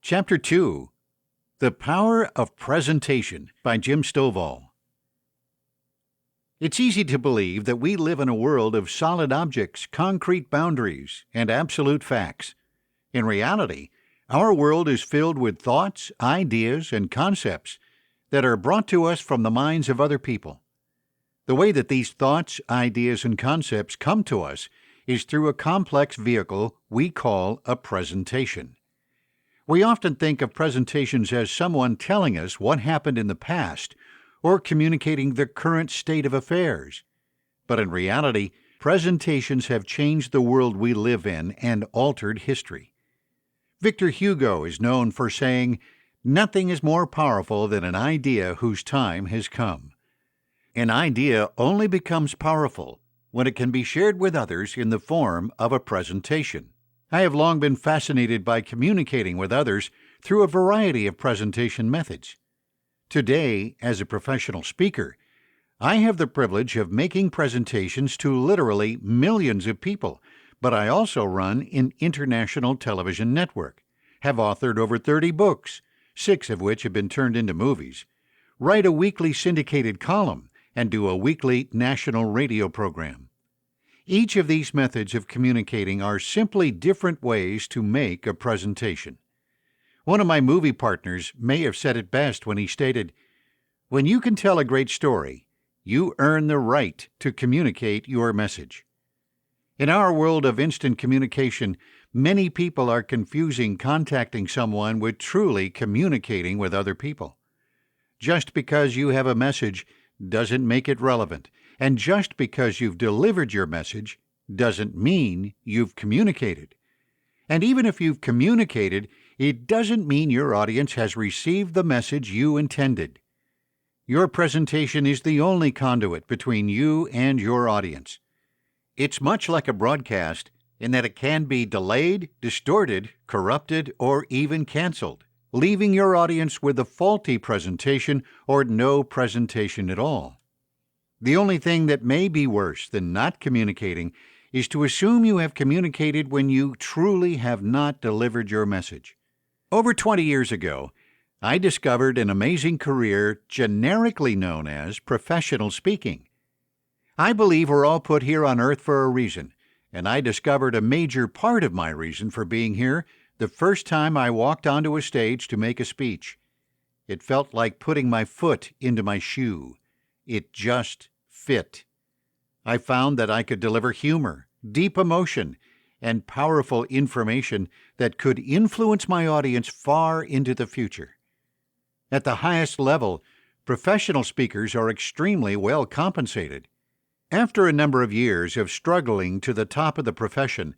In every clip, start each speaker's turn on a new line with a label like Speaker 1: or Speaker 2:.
Speaker 1: Chapter 2, The Power of Presentation by Jim Stovall. It's easy to believe that we live in a world of solid objects, concrete boundaries, and absolute facts. In reality, our world is filled with thoughts, ideas, and concepts that are brought to us from the minds of other people. The way that these thoughts, ideas, and concepts come to us is through a complex vehicle we call a presentation. We often think of presentations as someone telling us what happened in the past or communicating the current state of affairs. But in reality, presentations have changed the world we live in and altered history. Victor Hugo is known for saying, "Nothing is more powerful than an idea whose time has come." An idea only becomes powerful when it can be shared with others in the form of a presentation. I have long been fascinated by communicating with others through a variety of presentation methods. Today, as a professional speaker, I have the privilege of making presentations to literally millions of people, but I also run an international television network, have authored over 30 books, 6 of which have been turned into movies, write a weekly syndicated column, and do a weekly national radio program. Each of these methods of communicating are simply different ways to make a presentation. One of my movie partners may have said it best when he stated, "When you can tell a great story, you earn the right to communicate your message." In our world of instant communication, many people are confusing contacting someone with truly communicating with other people. Just because you have a message doesn't make it relevant, and just because you've delivered your message doesn't mean you've communicated. And even if you've communicated, it doesn't mean your audience has received the message you intended. Your presentation is the only conduit between you and your audience. It's much like a broadcast in that it can be delayed, distorted, corrupted, or even canceled, leaving your audience with a faulty presentation or no presentation at all. The only thing that may be worse than not communicating is to assume you have communicated when you truly have not delivered your message. Over 20 years ago, I discovered an amazing career generically known as professional speaking. I believe we're all put here on earth for a reason, and I discovered a major part of my reason for being here the first time I walked onto a stage to make a speech. It felt like putting my foot into my shoe. It just fit. I found that I could deliver humor, deep emotion, and powerful information that could influence my audience far into the future. At the highest level, professional speakers are extremely well compensated. After a number of years of struggling to the top of the profession,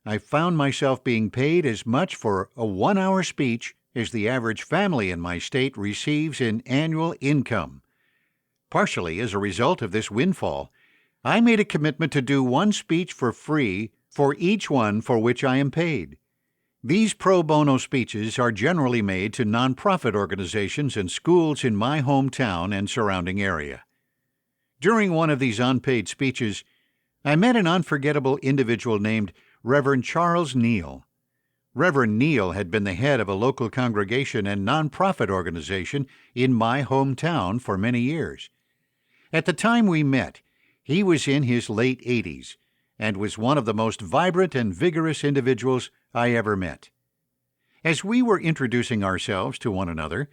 Speaker 1: I found myself being paid as much for a 1-hour speech as the average family in my state receives in annual income. Partially as a result of this windfall, I made a commitment to do one speech for free for each one for which I am paid. These pro bono speeches are generally made to nonprofit organizations and schools in my hometown and surrounding area. During one of these unpaid speeches, I met an unforgettable individual named Rev Charles Neal. Rev Neal had been the head of a local congregation and nonprofit organization in my hometown for many years. At the time we met, he was in his late 80s and was one of the most vibrant and vigorous individuals I ever met. As we were introducing ourselves to one another,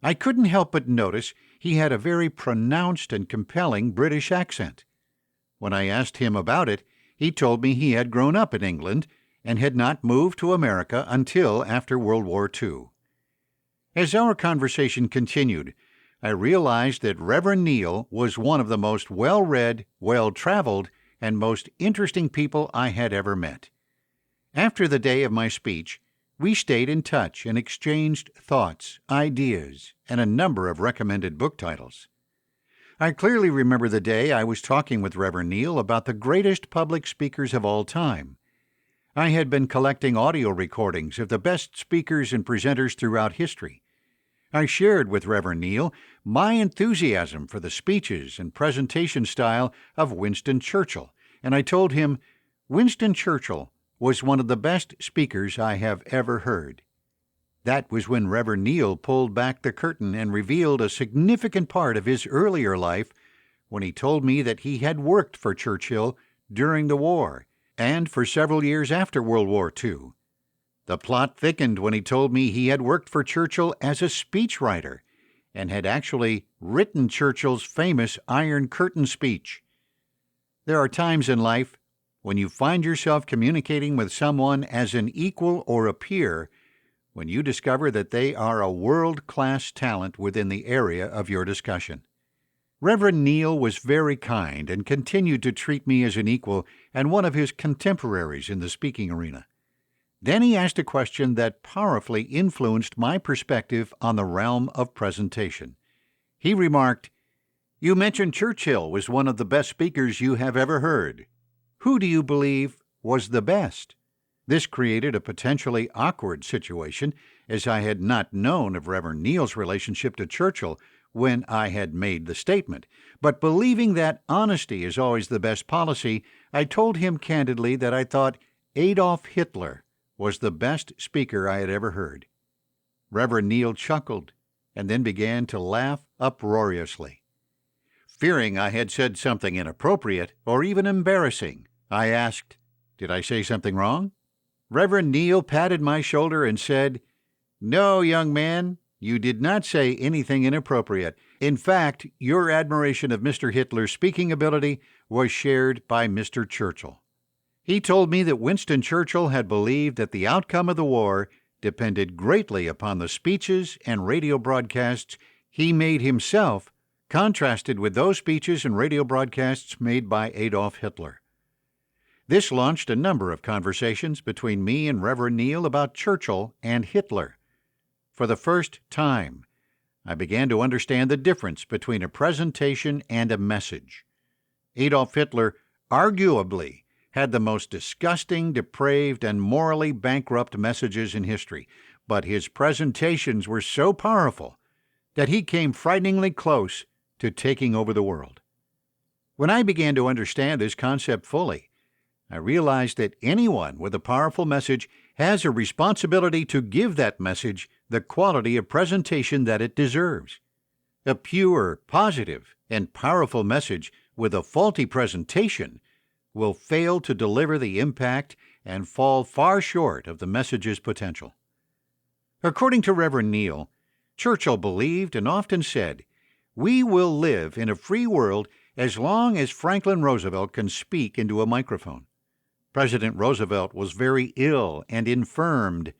Speaker 1: I couldn't help but notice he had a very pronounced and compelling British accent. When I asked him about it, he told me he had grown up in England and had not moved to America until after World War II. As our conversation continued, I realized that Rev Neal was one of the most well-read, well-traveled, and most interesting people I had ever met. After the day of my speech, we stayed in touch and exchanged thoughts, ideas, and a number of recommended book titles. I clearly remember the day I was talking with Rev Neal about the greatest public speakers of all time. I had been collecting audio recordings of the best speakers and presenters throughout history. I shared with Rev Neal my enthusiasm for the speeches and presentation style of Winston Churchill, and I told him Winston Churchill was one of the best speakers I have ever heard. That was when Rev Neal pulled back the curtain and revealed a significant part of his earlier life when he told me that he had worked for Churchill during the war and for several years after World War II. The plot thickened when he told me he had worked for Churchill as a speechwriter and had actually written Churchill's famous Iron Curtain speech. There are times in life when you find yourself communicating with someone as an equal or a peer when you discover that they are a world-class talent within the area of your discussion. Reverend Neal was very kind and continued to treat me as an equal and one of his contemporaries in the speaking arena. Then he asked a question that powerfully influenced my perspective on the realm of presentation. He remarked, "You mentioned Churchill was one of the best speakers you have ever heard. Who do you believe was the best?" This created a potentially awkward situation, as I had not known of Reverend Neal's relationship to Churchill when I had made the statement. But believing that honesty is always the best policy, I told him candidly that I thought Adolf Hitler was the best speaker I had ever heard. Reverend Neal chuckled and then began to laugh uproariously. Fearing I had said something inappropriate or even embarrassing, I asked, "Did I say something wrong?" Reverend Neal patted my shoulder and said, "No, young man, you did not say anything inappropriate. In fact, your admiration of Mr. Hitler's speaking ability was shared by Mr. Churchill." He told me that Winston Churchill had believed that the outcome of the war depended greatly upon the speeches and radio broadcasts he made himself, contrasted with those speeches and radio broadcasts made by Adolf Hitler. This launched a number of conversations between me and Reverend Neal about Churchill and Hitler. For the first time, I began to understand the difference between a presentation and a message. Adolf Hitler arguably had the most disgusting, depraved, and morally bankrupt messages in history, but his presentations were so powerful that he came frighteningly close to taking over the world. When I began to understand this concept fully, I realized that anyone with a powerful message has a responsibility to give that message the quality of presentation that it deserves. A pure, positive, and powerful message with a faulty presentation will fail to deliver the impact and fall far short of the message's potential. According to Reverend Neal, Churchill believed and often said, "We will live in a free world as long as Franklin Roosevelt can speak into a microphone." President Roosevelt was very ill and infirmed,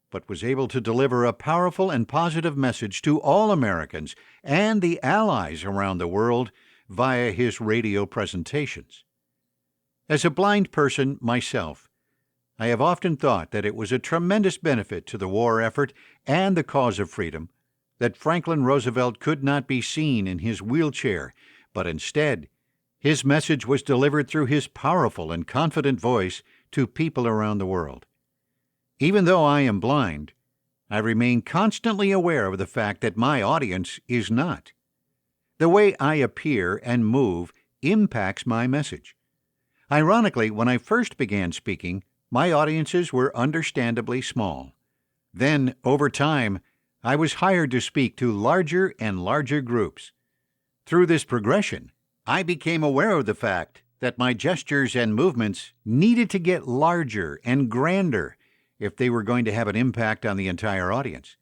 Speaker 1: but was able to deliver a powerful and positive message to all Americans and the Allies around the world via his radio presentations. As a blind person myself, I have often thought that it was a tremendous benefit to the war effort and the cause of freedom that Franklin Roosevelt could not be seen in his wheelchair, but instead, his message was delivered through his powerful and confident voice to people around the world. Even though I am blind, I remain constantly aware of the fact that my audience is not. The way I appear and move impacts my message. Ironically, when I first began speaking, my audiences were understandably small. Then, over time, I was hired to speak to larger and larger groups. Through this progression, I became aware of the fact that my gestures and movements needed to get larger and grander if they were going to have an impact on the entire audience.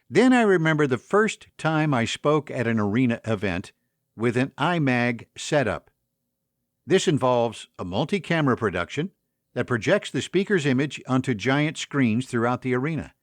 Speaker 1: Then I remember the first time I spoke at an arena event with an IMAG setup. This involves a multi-camera production that projects the speaker's image onto giant screens throughout the arena.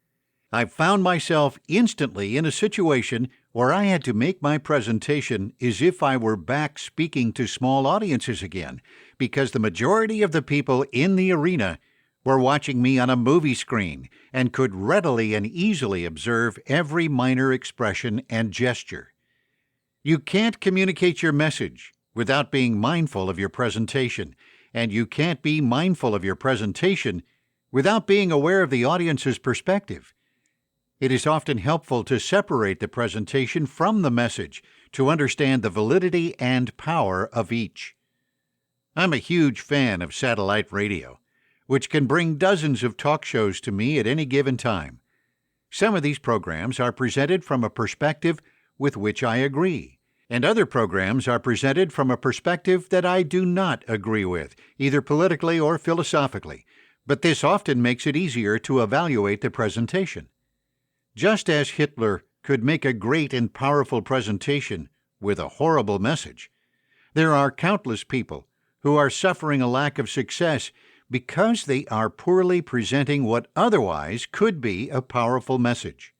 Speaker 1: I found myself instantly in a situation where I had to make my presentation as if I were back speaking to small audiences again, because the majority of the people in the arena were watching me on a movie screen and could readily and easily observe every minor expression and gesture. You can't communicate your message without being mindful of your presentation, and you can't be mindful of your presentation without being aware of the audience's perspective. It is often helpful to separate the presentation from the message to understand the validity and power of each. I'm a huge fan of satellite radio, which can bring dozens of talk shows to me at any given time. Some of these programs are presented from a perspective with which I agree, and other programs are presented from a perspective that I do not agree with, either politically or philosophically, but this often makes it easier to evaluate the presentation. Just as Hitler could make a great and powerful presentation with a horrible message, there are countless people who are suffering a lack of success because they are poorly presenting what otherwise could be a powerful message.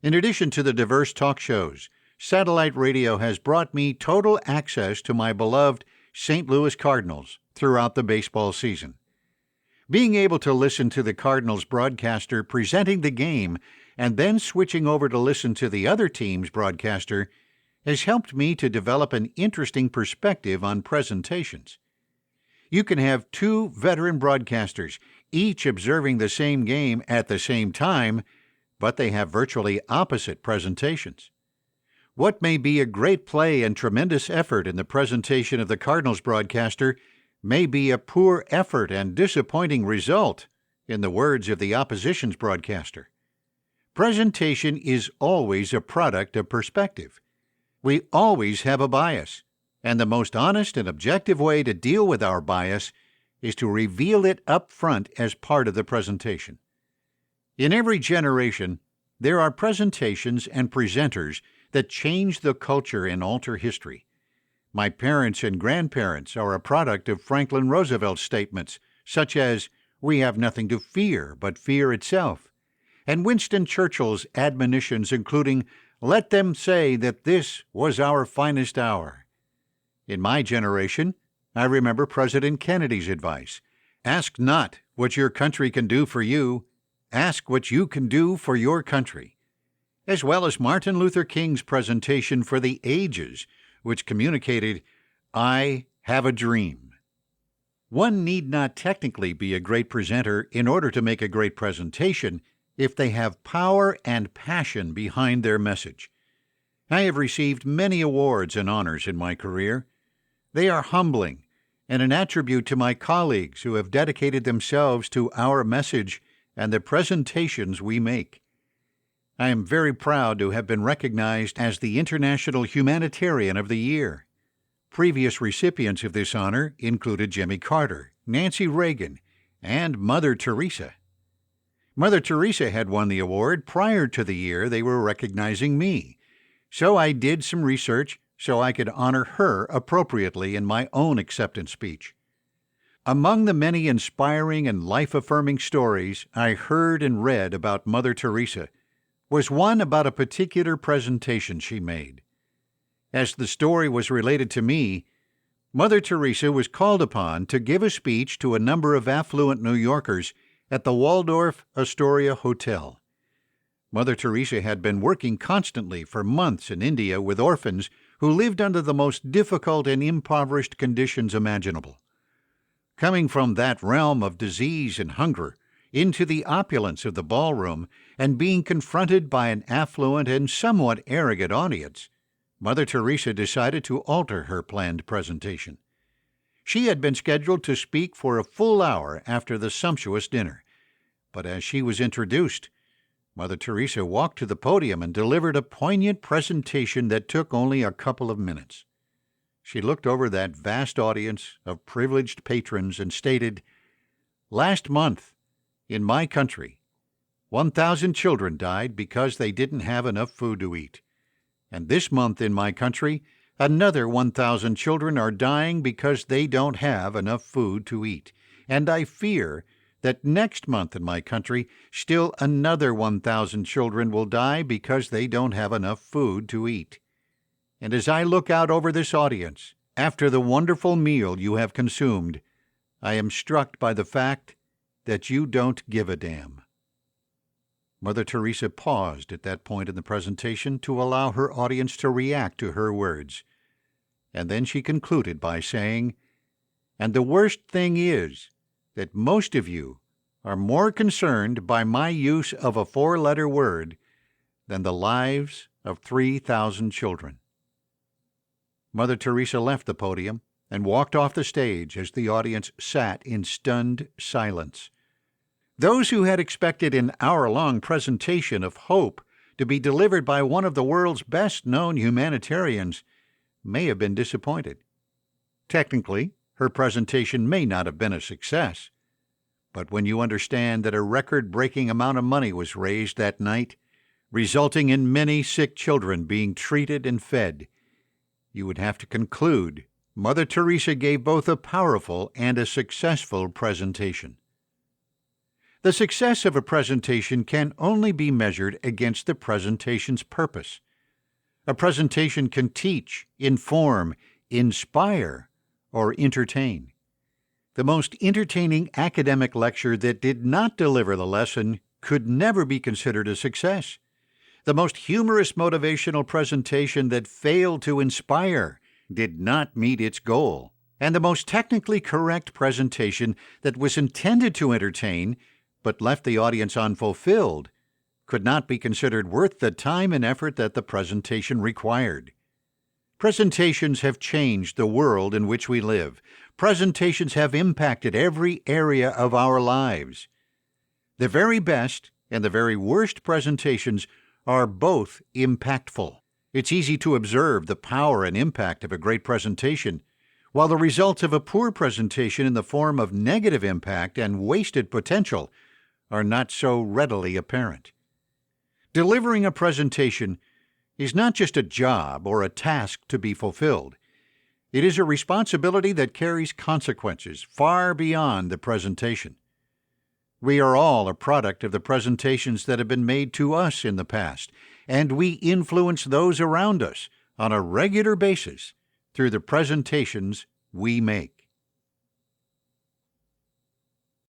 Speaker 1: In addition to the diverse talk shows, satellite radio has brought me total access to my beloved St. Louis Cardinals throughout the baseball season. Being able to listen to the Cardinals broadcaster presenting the game and then switching over to listen to the other team's broadcaster has helped me to develop an interesting perspective on presentations. You can have two veteran broadcasters, each observing the same game at the same time, but they have virtually opposite presentations. What may be a great play and tremendous effort in the presentation of the Cardinals broadcaster may be a poor effort and disappointing result in the words of the opposition's broadcaster. Presentation is always a product of perspective. We always have a bias, and the most honest and objective way to deal with our bias is to reveal it up front as part of the presentation. In every generation, there are presentations and presenters that change the culture and alter history. My parents and grandparents are a product of Franklin Roosevelt's statements, such as, "We have nothing to fear but fear itself," and Winston Churchill's admonitions including, "Let them say that this was our finest hour." In my generation, I remember President Kennedy's advice, "Ask not what your country can do for you, ask what you can do for your country," as well as Martin Luther King's presentation for the ages, which communicated, "I have a dream." One need not technically be a great presenter in order to make a great presentation if they have power and passion behind their message. I have received many awards and honors in my career. They are humbling and an attribute to my colleagues who have dedicated themselves to our message and the presentations we make. I am very proud to have been recognized as the International Humanitarian of the Year. Previous recipients of this honor included Jimmy Carter, Nancy Reagan, and Mother Teresa. Mother Teresa had won the award prior to the year they were recognizing me, so I did some research so I could honor her appropriately in my own acceptance speech. Among the many inspiring and life-affirming stories I heard and read about Mother Teresa was one about a particular presentation she made. As the story was related to me, Mother Teresa was called upon to give a speech to a number of affluent New Yorkers at the Waldorf Astoria Hotel. Mother Teresa had been working constantly for months in India with orphans who lived under the most difficult and impoverished conditions imaginable. Coming from that realm of disease and hunger into the opulence of the ballroom and being confronted by an affluent and somewhat arrogant audience, Mother Teresa decided to alter her planned presentation. She had been scheduled to speak for a full hour after the sumptuous dinner, but as she was introduced, Mother Teresa walked to the podium and delivered a poignant presentation that took only a couple of minutes. She looked over that vast audience of privileged patrons and stated, "Last month, in my country, 1,000 children died because they didn't have enough food to eat. And this month in my country, another 1,000 children are dying because they don't have enough food to eat. And I fear that next month in my country, still another 1,000 children will die because they don't have enough food to eat. And as I look out over this audience, after the wonderful meal you have consumed, I am struck by the fact that you don't give a damn." Mother Teresa paused at that point in the presentation to allow her audience to react to her words. And then she concluded by saying, "And the worst thing is that most of you are more concerned by my use of a 4-letter word than the lives of 3,000 children." Mother Teresa left the podium and walked off the stage as the audience sat in stunned silence. Those who had expected an hour-long presentation of hope to be delivered by one of the world's best-known humanitarians may have been disappointed. Technically, her presentation may not have been a success, but when you understand that a record-breaking amount of money was raised that night, resulting in many sick children being treated and fed, you would have to conclude Mother Teresa gave both a powerful and a successful presentation. The success of a presentation can only be measured against the presentation's purpose. A presentation can teach, inform, inspire, or entertain. The most entertaining academic lecture that did not deliver the lesson could never be considered a success. The most humorous motivational presentation that failed to inspire did not meet its goal. And the most technically correct presentation that was intended to entertain but left the audience unfulfilled could not be considered worth the time and effort that the presentation required. Presentations have changed the world in which we live. Presentations have impacted every area of our lives. The very best and the very worst presentations are both impactful. It's easy to observe the power and impact of a great presentation, while the results of a poor presentation in the form of negative impact and wasted potential are not so readily apparent. Delivering a presentation is not just a job or a task to be fulfilled. It is a responsibility that carries consequences far beyond the presentation. We are all a product of the presentations that have been made to us in the past, and we influence those around us on a regular basis through the presentations we make.